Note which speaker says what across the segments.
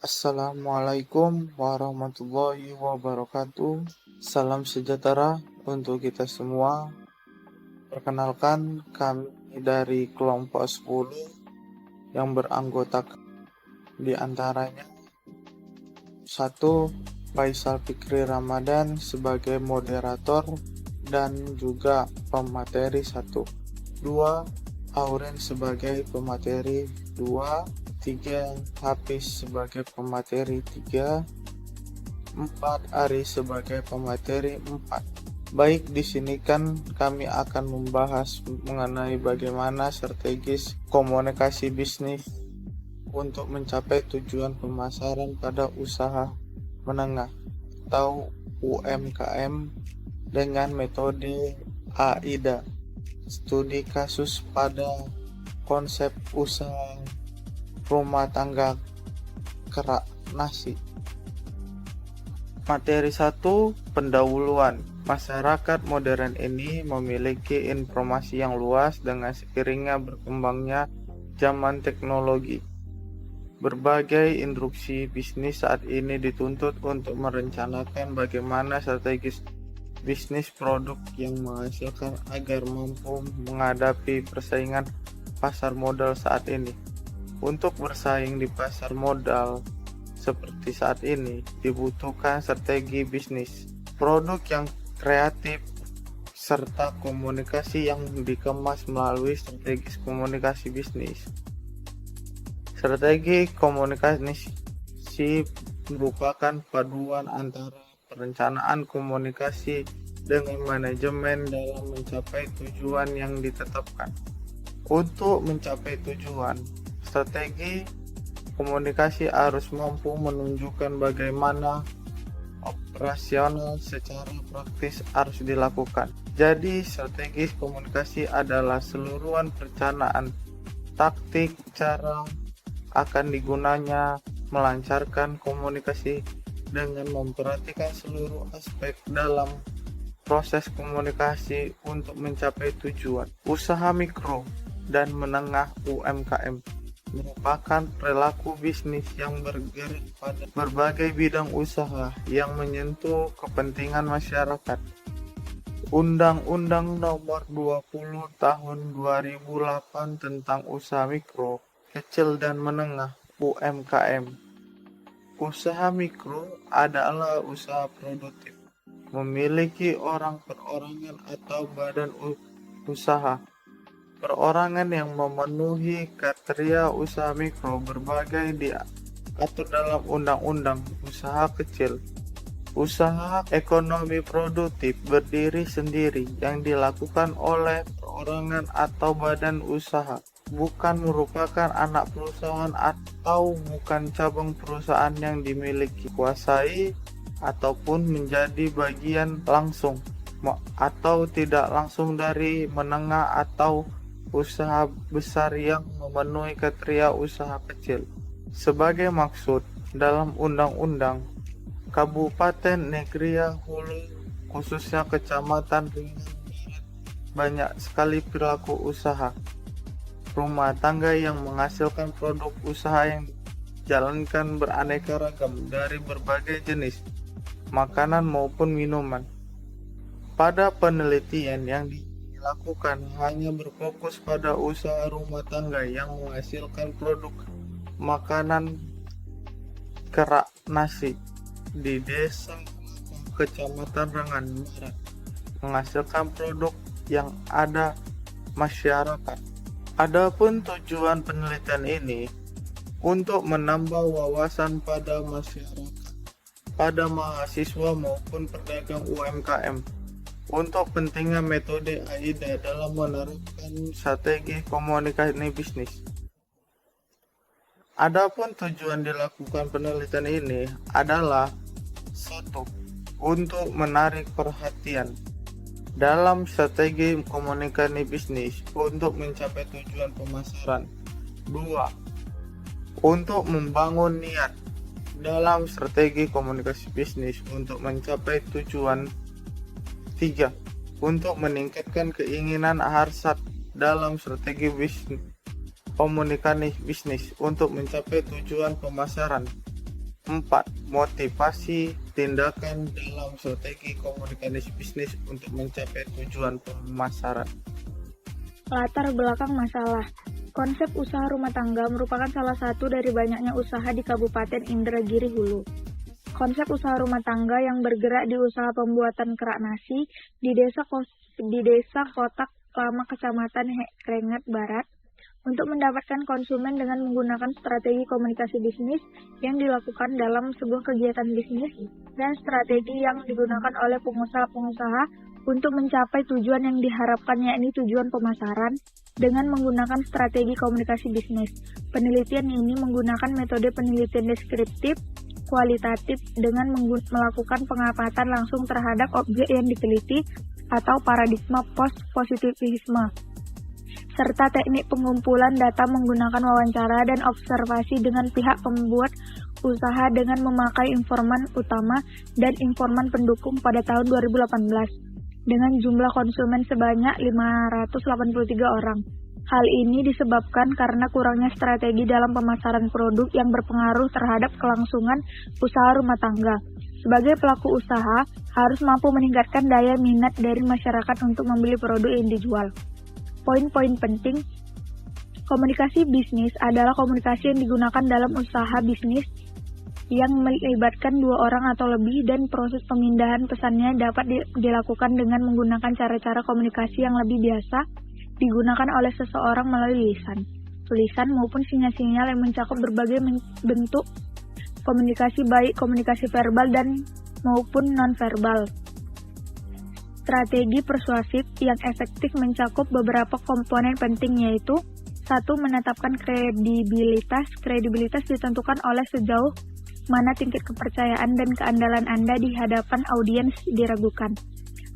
Speaker 1: Assalamualaikum warahmatullahi wabarakatuh. Salam sejahtera untuk kita semua. Perkenalkan, kami dari kelompok 10 yang beranggotakan di antaranya 1. Faisal Fikri Ramadan sebagai moderator dan juga pemateri 1. 2. Auren sebagai pemateri 2. 3. Hafiz sebagai pemateri 3. 4. Ari sebagai pemateri 4. Baik, di sini kan kami akan membahas mengenai bagaimana strategis komunikasi bisnis untuk mencapai tujuan pemasaran pada usaha menengah atau UMKM dengan metode AIDA, studi kasus pada konsep usaha rumah tangga kerak nasi. Materi 1. Pendahuluan. Masyarakat modern ini memiliki informasi yang luas dengan seiringnya berkembangnya zaman teknologi. Berbagai instruksi bisnis saat ini dituntut untuk merencanakan bagaimana strategis bisnis produk yang menghasilkan agar mampu menghadapi persaingan pasar modal saat ini. Untuk bersaing di pasar modal seperti saat ini, dibutuhkan strategi bisnis, produk yang kreatif, serta komunikasi yang dikemas melalui strategi komunikasi bisnis. Strategi komunikasi merupakan paduan antara perencanaan komunikasi dengan manajemen dalam mencapai tujuan yang ditetapkan. Untuk mencapai tujuan, strategi komunikasi harus mampu menunjukkan bagaimana operasional secara praktis harus dilakukan. Jadi, strategi komunikasi adalah seluruhan perencanaan taktik cara akan digunanya melancarkan komunikasi dengan memperhatikan seluruh aspek dalam proses komunikasi untuk mencapai tujuan. Usaha mikro dan menengah UMKM merupakan perilaku bisnis yang bergerak pada berbagai bidang usaha yang menyentuh kepentingan masyarakat. Undang-Undang Nomor 20 Tahun 2008 tentang usaha mikro, kecil dan menengah UMKM. Usaha mikro adalah usaha produktif, memiliki orang perorangan atau badan usaha. Perorangan yang memenuhi kriteria usaha mikro berbagai diatur dalam Undang-Undang Usaha Kecil. Usaha ekonomi produktif berdiri sendiri yang dilakukan oleh perorangan atau badan usaha, bukan merupakan anak perusahaan atau bukan cabang perusahaan yang dimiliki, kuasai, ataupun menjadi bagian langsung atau tidak langsung dari menengah atau usaha besar yang memenuhi kriteria usaha kecil. Sebagai maksud dalam Undang-Undang Kabupaten Negeri Hulu, khususnya Kecamatan Ringan Barat, banyak sekali perilaku usaha rumah tangga yang menghasilkan produk usaha yang dijalankan beraneka ragam dari berbagai jenis makanan maupun minuman. Pada penelitian yang dilakukan hanya berfokus pada usaha rumah tangga yang menghasilkan produk makanan kerak nasi di desa Kecamatan Rengan Barat, menghasilkan produk yang ada masyarakat. Adapun tujuan penelitian ini untuk menambah wawasan pada masyarakat, pada mahasiswa maupun pedagang UMKM untuk pentingnya metode AIDA dalam menerapkan strategi komunikasi bisnis. Adapun tujuan dilakukan penelitian ini adalah 1. Untuk menarik perhatian dalam strategi komunikasi bisnis untuk mencapai tujuan pemasaran. 2. Untuk membangun niat dalam strategi komunikasi bisnis untuk mencapai tujuan. 3. Untuk meningkatkan keinginan hasrat dalam strategi bisnis komunikasi bisnis untuk mencapai tujuan pemasaran. 4. Motivasi tindakan dalam strategi komunikasi bisnis untuk mencapai tujuan pemasaran.
Speaker 2: Latar belakang masalah. Konsep usaha rumah tangga merupakan salah satu dari banyaknya usaha di Kabupaten Indragiri Hulu. Konsep usaha rumah tangga yang bergerak di usaha pembuatan kerak nasi di desa Kotak Lama Kecamatan Rengat Barat untuk mendapatkan konsumen dengan menggunakan strategi komunikasi bisnis yang dilakukan dalam sebuah kegiatan bisnis dan strategi yang digunakan oleh pengusaha-pengusaha untuk mencapai tujuan yang diharapkan, yakni tujuan pemasaran dengan menggunakan strategi komunikasi bisnis. Penelitian ini menggunakan metode penelitian deskriptif kualitatif dengan melakukan pengamatan langsung terhadap objek yang diteliti atau paradigma post-positivisme, serta teknik pengumpulan data menggunakan wawancara dan observasi dengan pihak pembuat usaha dengan memakai informan utama dan informan pendukung pada tahun 2018 dengan jumlah konsumen sebanyak 583 orang. Hal ini disebabkan karena kurangnya strategi dalam pemasaran produk yang berpengaruh terhadap kelangsungan usaha rumah tangga. Sebagai pelaku usaha, harus mampu meningkatkan daya minat dari masyarakat untuk membeli produk yang dijual. Poin-poin penting, komunikasi bisnis adalah komunikasi yang digunakan dalam usaha bisnis yang melibatkan 2 orang atau lebih dan proses pemindahan pesannya dapat dilakukan dengan menggunakan cara-cara komunikasi yang lebih biasa digunakan oleh seseorang melalui lisan, tulisan maupun sinyal-sinyal yang mencakup berbagai bentuk komunikasi baik komunikasi verbal dan maupun non-verbal. Strategi persuasif yang efektif mencakup beberapa komponen penting yaitu 1. Menetapkan kredibilitas. Kredibilitas ditentukan oleh sejauh mana tingkat kepercayaan dan keandalan Anda di hadapan audiens diragukan.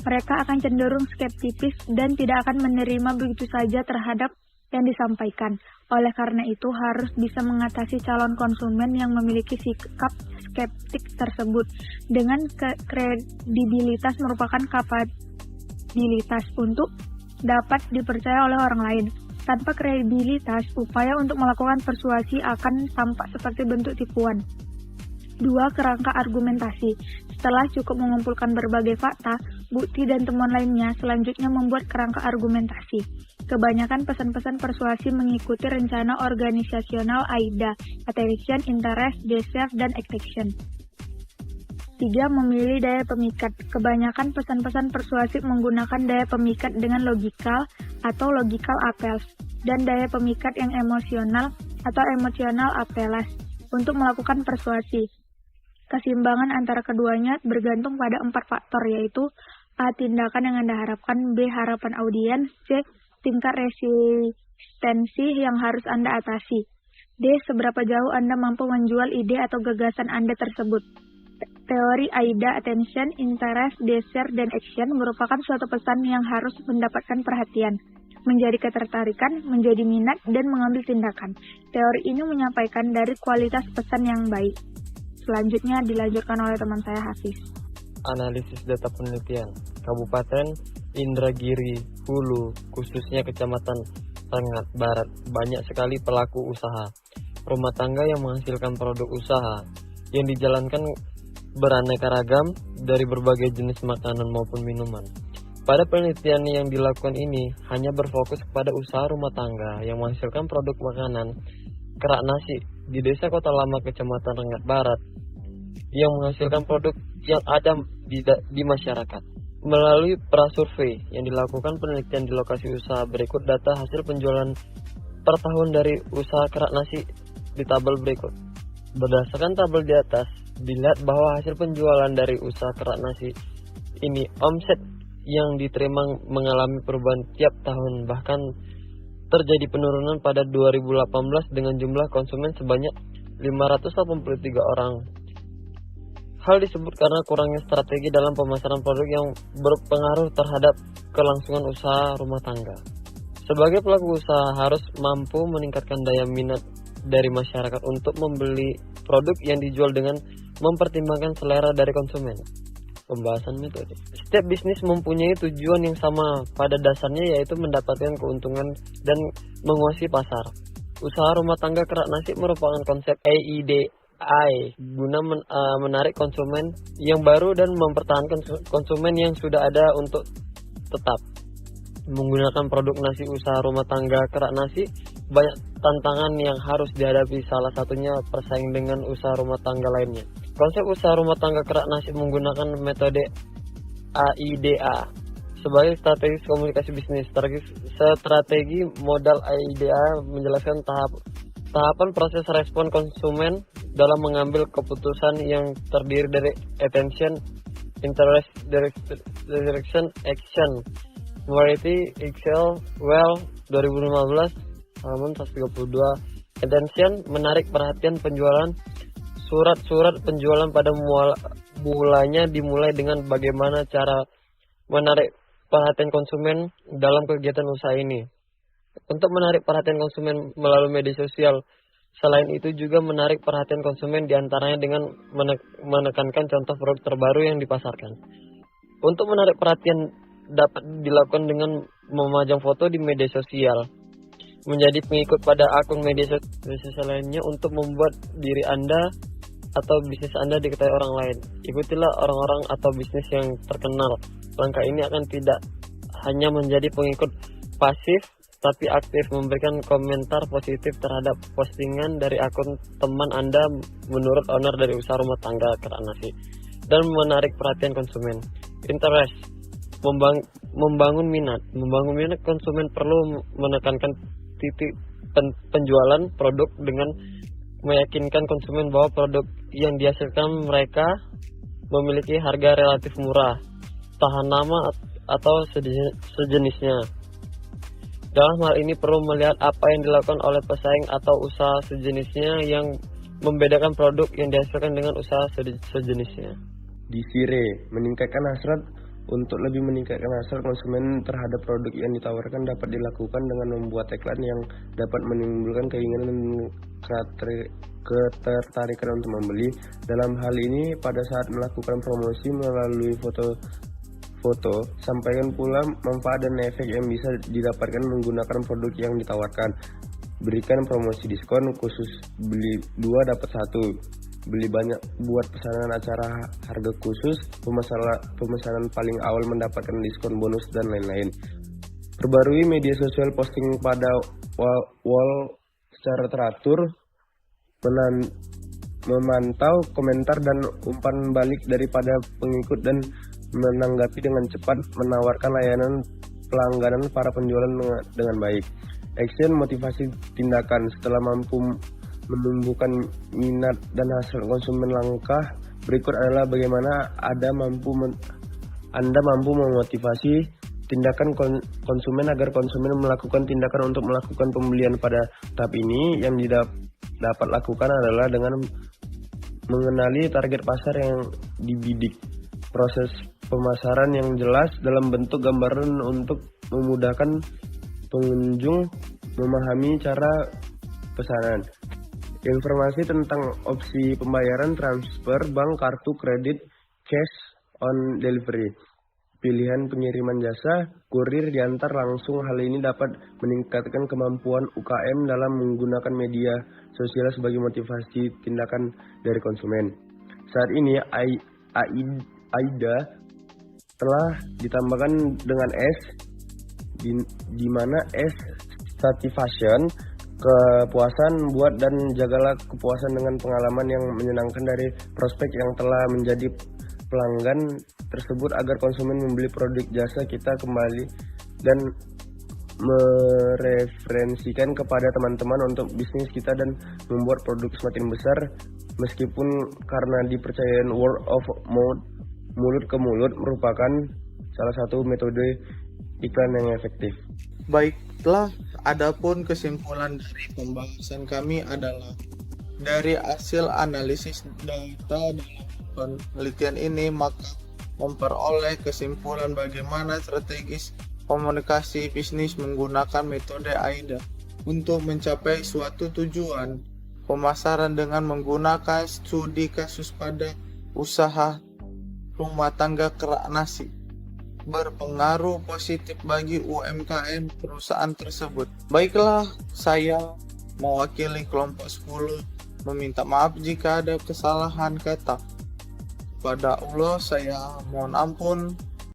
Speaker 2: Mereka akan cenderung skeptis dan tidak akan menerima begitu saja terhadap yang disampaikan. Oleh karena itu, harus bisa mengatasi calon konsumen yang memiliki sikap skeptik tersebut. Dengan kredibilitas merupakan kapabilitas untuk dapat dipercaya oleh orang lain. Tanpa kredibilitas, upaya untuk melakukan persuasi akan tampak seperti bentuk tipuan. 2. Kerangka argumentasi. Setelah cukup mengumpulkan berbagai fakta, bukti dan temuan lainnya, selanjutnya membuat kerangka argumentasi. Kebanyakan pesan-pesan persuasi mengikuti rencana organisasional AIDA, Attention, Interest, Desire, dan Action. 3. Memilih daya pemikat. Kebanyakan pesan-pesan persuasif menggunakan daya pemikat dengan logikal atau logical appeals, dan daya pemikat yang emosional atau emotional appeals untuk melakukan persuasi. Keseimbangan antara keduanya bergantung pada 4 faktor yaitu A. Tindakan yang Anda harapkan, B. Harapan audiens, C. Tingkat resistensi yang harus Anda atasi, D. Seberapa jauh Anda mampu menjual ide atau gagasan Anda tersebut. Teori AIDA Attention, Interest, Desire, dan Action merupakan suatu pesan yang harus mendapatkan perhatian, menjadi ketertarikan, menjadi minat, dan mengambil tindakan. Teori ini menyampaikan dari kualitas pesan yang baik. Selanjutnya dilanjutkan oleh teman saya Hafiz.
Speaker 3: Analisis data penelitian. Kabupaten Indragiri Hulu, khususnya Kecamatan Rengat Barat, banyak sekali pelaku usaha rumah tangga yang menghasilkan produk usaha yang dijalankan beraneka ragam dari berbagai jenis makanan maupun minuman. Pada penelitian yang dilakukan ini hanya berfokus kepada usaha rumah tangga yang menghasilkan produk makanan kerak nasi di Desa Kota Lama Kecamatan Rengat Barat yang menghasilkan produk yang ada di masyarakat. Melalui prasurvei yang dilakukan penelitian di lokasi usaha, berikut data hasil penjualan per tahun dari usaha kerak nasi di tabel berikut. Berdasarkan tabel di atas, dilihat bahwa hasil penjualan dari usaha kerak nasi ini omset yang diterima mengalami perubahan tiap tahun, bahkan terjadi penurunan pada 2018 dengan jumlah konsumen sebanyak 583 orang. Hal disebut karena kurangnya strategi dalam pemasaran produk yang berpengaruh terhadap kelangsungan usaha rumah tangga. Sebagai pelaku usaha harus mampu meningkatkan daya minat dari masyarakat untuk membeli produk yang dijual dengan mempertimbangkan selera dari konsumen. Pembahasan metode. Setiap bisnis mempunyai tujuan yang sama pada dasarnya, yaitu mendapatkan keuntungan dan menguasai pasar. Usaha rumah tangga kerak nasi merupakan konsep AIDA AI guna menarik konsumen yang baru dan mempertahankan konsumen yang sudah ada untuk tetap. Menggunakan produk nasi usaha rumah tangga kerak nasi, banyak tantangan yang harus dihadapi, salah satunya bersaing dengan usaha rumah tangga lainnya. Konsep usaha rumah tangga kerak nasi menggunakan metode AIDA sebagai strategi komunikasi bisnis. Strategi modal AIDA menjelaskan tahapan proses respon konsumen dalam mengambil keputusan yang terdiri dari attention, interest, direction, action. Variety Excel Well 2015 halaman 132. Attention, menarik perhatian penjualan. Surat-surat penjualan pada mulanya dimulai dengan bagaimana cara menarik perhatian konsumen dalam kegiatan usaha ini. Untuk menarik perhatian konsumen melalui media sosial, selain itu juga menarik perhatian konsumen diantaranya dengan menekankan contoh produk terbaru yang dipasarkan. Untuk menarik perhatian dapat dilakukan dengan memajang foto di media sosial, menjadi pengikut pada akun media sosial lainnya untuk membuat diri Anda atau bisnis Anda diketahui orang lain. Ikutilah orang-orang atau bisnis yang terkenal. Langkah ini akan tidak hanya menjadi pengikut pasif, tapi aktif, memberikan komentar positif terhadap postingan dari akun teman Anda menurut owner dari usaha rumah tangga kerak nasi, dan menarik perhatian konsumen. Interest, membangun minat. Membangun minat konsumen perlu menekankan titik penjualan produk dengan meyakinkan konsumen bahwa produk yang dihasilkan mereka memiliki harga relatif murah, tahan lama atau sejenisnya. Dalam hal ini perlu melihat apa yang dilakukan oleh pesaing atau usaha sejenisnya yang membedakan produk yang dihasilkan dengan usaha sejenisnya.
Speaker 4: Desire, meningkatkan hasrat. Untuk lebih meningkatkan hasrat konsumen terhadap produk yang ditawarkan dapat dilakukan dengan membuat tagline yang dapat menimbulkan keinginan dan ketertarikan untuk membeli. Dalam hal ini, pada saat melakukan promosi melalui foto, sampaikan pula manfaat dan efek yang bisa didapatkan menggunakan produk yang ditawarkan. Berikan promosi diskon khusus, beli 2 dapat 1. Beli banyak, buat pesanan acara harga khusus, pemesanan paling awal mendapatkan diskon bonus, dan lain-lain. Perbarui media sosial, posting pada wall secara teratur, memantau komentar dan umpan balik daripada pengikut, dan menanggapi dengan cepat, menawarkan layanan pelangganan para penjualan dengan baik. Action, motivasi tindakan. Setelah mampu menumbuhkan minat dan hasil konsumen, langkah berikut adalah bagaimana Anda mampu memotivasi tindakan konsumen agar konsumen melakukan tindakan untuk melakukan pembelian. Pada tahap ini yang dapat lakukan adalah dengan mengenali target pasar yang dibidik, proses pemasaran yang jelas dalam bentuk gambaran untuk memudahkan pengunjung memahami cara pesanan. Informasi tentang opsi pembayaran, transfer, bank, kartu kredit, cash on delivery, pilihan pengiriman jasa, kurir diantar langsung. Hal ini dapat meningkatkan kemampuan UKM dalam menggunakan media sosial sebagai motivasi tindakan dari konsumen. Saat ini AIDA telah ditambahkan dengan S, di mana S satisfaction, kepuasan. Buat dan jagalah kepuasan dengan pengalaman yang menyenangkan dari prospek yang telah menjadi pelanggan tersebut agar konsumen membeli produk jasa kita kembali, dan mereferensikan kepada teman-teman untuk bisnis kita dan membuat produk semakin besar. Meskipun karena dipercayai word of mouth, mulut ke mulut, merupakan salah satu metode iklan yang efektif.
Speaker 1: Baiklah, adapun kesimpulan dari pembahasan kami adalah dari hasil analisis data dalam penelitian ini, maka memperoleh kesimpulan bagaimana strategis komunikasi bisnis menggunakan metode AIDA untuk mencapai suatu tujuan pemasaran dengan menggunakan studi kasus pada usaha rumah tangga kerak nasi berpengaruh positif bagi UMKM perusahaan tersebut. Baiklah, saya mewakili kelompok 10 meminta maaf jika ada kesalahan kata. Pada Allah saya mohon ampun.